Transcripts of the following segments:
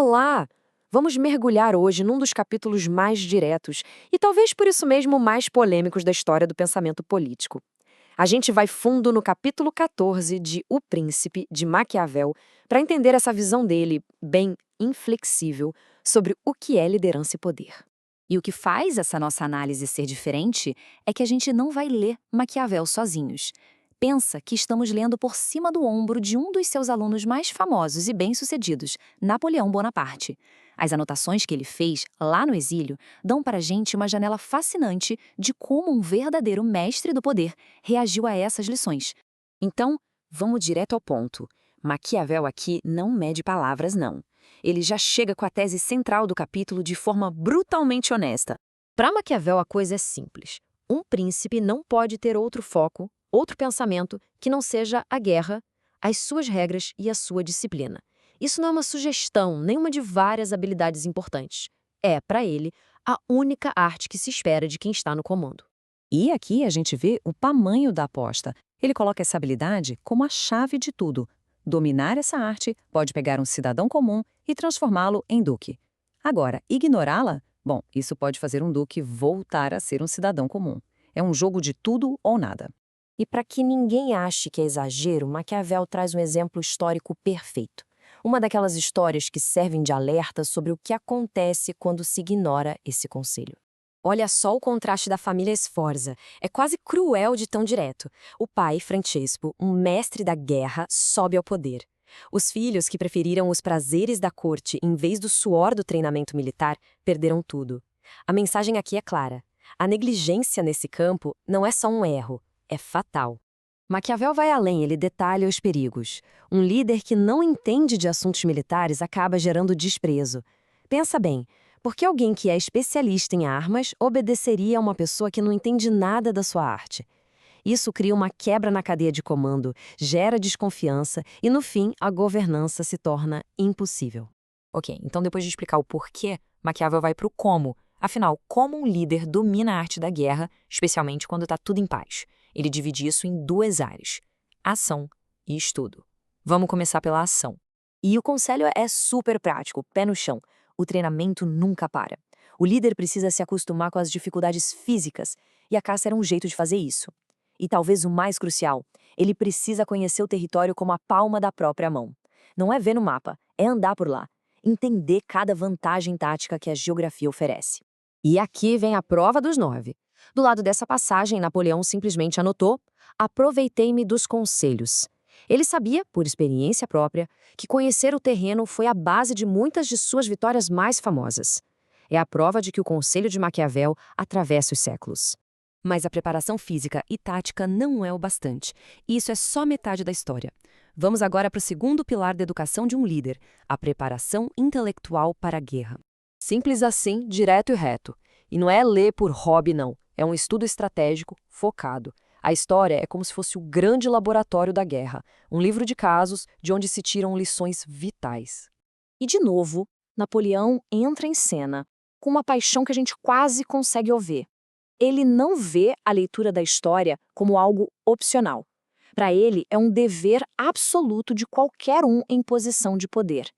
Olá! Vamos mergulhar hoje num dos capítulos mais diretos e talvez por isso mesmo mais polêmicos da história do pensamento político. A gente vai fundo no capítulo 14 de O Príncipe, de Maquiavel, para entender essa visão dele, bem inflexível, sobre o que é liderança e poder. E o que faz essa nossa análise ser diferente é que a gente não vai ler Maquiavel sozinhos. Pensa que estamos lendo por cima do ombro de um dos seus alunos mais famosos e bem-sucedidos, Napoleão Bonaparte. As anotações que ele fez lá no exílio dão para a gente uma janela fascinante de como um verdadeiro mestre do poder reagiu a essas lições. Então, vamos direto ao ponto. Maquiavel aqui não mede palavras, não. Ele já chega com a tese central do capítulo de forma brutalmente honesta. Para Maquiavel, a coisa é simples. Um príncipe não pode ter outro foco, outro pensamento, que não seja a guerra, as suas regras e a sua disciplina. Isso não é uma sugestão, nenhuma de várias habilidades importantes. É, para ele, a única arte que se espera de quem está no comando. E aqui a gente vê o tamanho da aposta. Ele coloca essa habilidade como a chave de tudo. Dominar essa arte pode pegar um cidadão comum e transformá-lo em duque. Agora, ignorá-la? Bom, isso pode fazer um duque voltar a ser um cidadão comum. É um jogo de tudo ou nada. E para que ninguém ache que é exagero, Maquiavel traz um exemplo histórico perfeito. Uma daquelas histórias que servem de alerta sobre o que acontece quando se ignora esse conselho. Olha só o contraste da família Sforza. É quase cruel de tão direto. O pai, Francesco, um mestre da guerra, sobe ao poder. Os filhos, que preferiram os prazeres da corte em vez do suor do treinamento militar, perderam tudo. A mensagem aqui é clara. A negligência nesse campo não é só um erro, é fatal. Maquiavel vai além, ele detalha os perigos. Um líder que não entende de assuntos militares acaba gerando desprezo. Pensa bem. Por que alguém que é especialista em armas obedeceria a uma pessoa que não entende nada da sua arte? Isso cria uma quebra na cadeia de comando, gera desconfiança e, no fim, a governança se torna impossível. Ok, então depois de explicar o porquê, Maquiavel vai para o como. Afinal, como um líder domina a arte da guerra, especialmente quando está tudo em paz? Ele divide isso em duas áreas: ação e estudo. Vamos começar pela ação. E o conselho é super prático, pé no chão. O treinamento nunca para. O líder precisa se acostumar com as dificuldades físicas, e a caça era um jeito de fazer isso. E talvez o mais crucial, ele precisa conhecer o território como a palma da própria mão. Não é ver no mapa, é andar por lá, entender cada vantagem tática que a geografia oferece. E aqui vem a prova dos 9. Do lado dessa passagem, Napoleão simplesmente anotou: aproveitei-me dos conselhos. Ele sabia, por experiência própria, que conhecer o terreno foi a base de muitas de suas vitórias mais famosas. É a prova de que o conselho de Maquiavel atravessa os séculos. Mas a preparação física e tática não é o bastante. E isso é só metade da história. Vamos agora para o segundo pilar da educação de um líder, a preparação intelectual para a guerra. Simples assim, direto e reto. E não é ler por hobby, não. É um estudo estratégico, focado. A história é como se fosse o grande laboratório da guerra, um livro de casos de onde se tiram lições vitais. E, de novo, Napoleão entra em cena com uma paixão que a gente quase consegue ouvir. Ele não vê a leitura da história como algo opcional. Para ele, é um dever absoluto de qualquer um em posição de poder.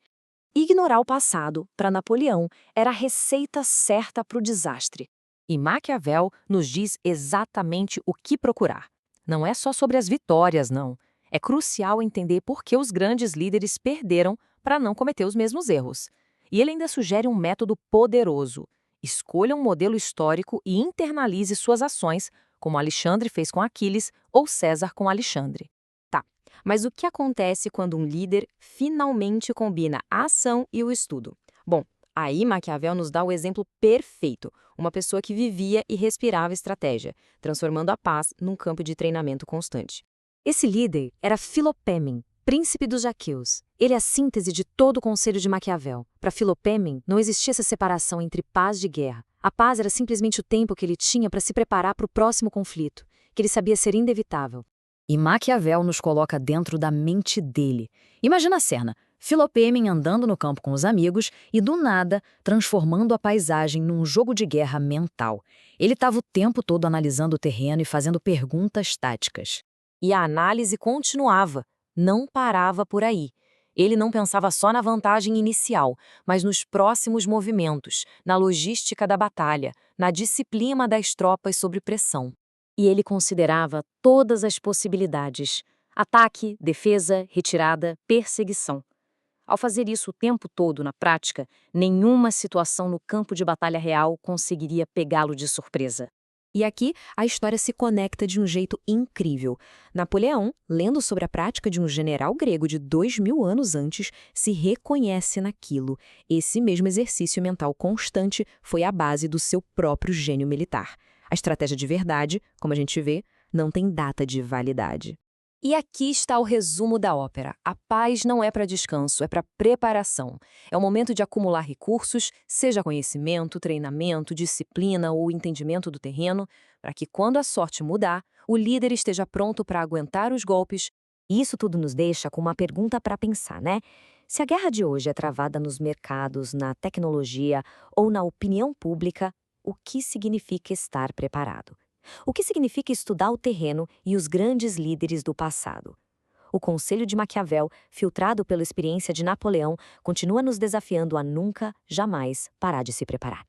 Ignorar o passado, para Napoleão, era a receita certa para o desastre. E Maquiavel nos diz exatamente o que procurar. Não é só sobre as vitórias, não. É crucial entender por que os grandes líderes perderam para não cometer os mesmos erros. E ele ainda sugere um método poderoso. Escolha um modelo histórico e internalize suas ações, como Alexandre fez com Aquiles ou César com Alexandre. Tá, mas o que acontece quando um líder finalmente combina a ação e o estudo? Bom, aí Maquiavel nos dá o exemplo perfeito, uma pessoa que vivia e respirava estratégia, transformando a paz num campo de treinamento constante. Esse líder era Filopêmen, príncipe dos aqueus. Ele é a síntese de todo o conselho de Maquiavel. Para Filopêmen, não existia essa separação entre paz e guerra. A paz era simplesmente o tempo que ele tinha para se preparar para o próximo conflito, que ele sabia ser inevitável. E Maquiavel nos coloca dentro da mente dele. Imagina a cena. Filopêmen andando no campo com os amigos e, do nada, transformando a paisagem num jogo de guerra mental. Ele estava o tempo todo analisando o terreno e fazendo perguntas táticas. E a análise continuava, não parava por aí. Ele não pensava só na vantagem inicial, mas nos próximos movimentos, na logística da batalha, na disciplina das tropas sob pressão. E ele considerava todas as possibilidades: ataque, defesa, retirada, perseguição. Ao fazer isso o tempo todo na prática, nenhuma situação no campo de batalha real conseguiria pegá-lo de surpresa. E aqui a história se conecta de um jeito incrível. Napoleão, lendo sobre a prática de um general grego de 2000 anos antes, se reconhece naquilo. Esse mesmo exercício mental constante foi a base do seu próprio gênio militar. A estratégia de verdade, como a gente vê, não tem data de validade. E aqui está o resumo da ópera. A paz não é para descanso, é para preparação. É o momento de acumular recursos, seja conhecimento, treinamento, disciplina ou entendimento do terreno, para que quando a sorte mudar, o líder esteja pronto para aguentar os golpes. E isso tudo nos deixa com uma pergunta para pensar, né? Se a guerra de hoje é travada nos mercados, na tecnologia ou na opinião pública, o que significa estar preparado? O que significa estudar o terreno e os grandes líderes do passado? O Conselho de Maquiavel, filtrado pela experiência de Napoleão, continua nos desafiando a nunca, jamais parar de se preparar.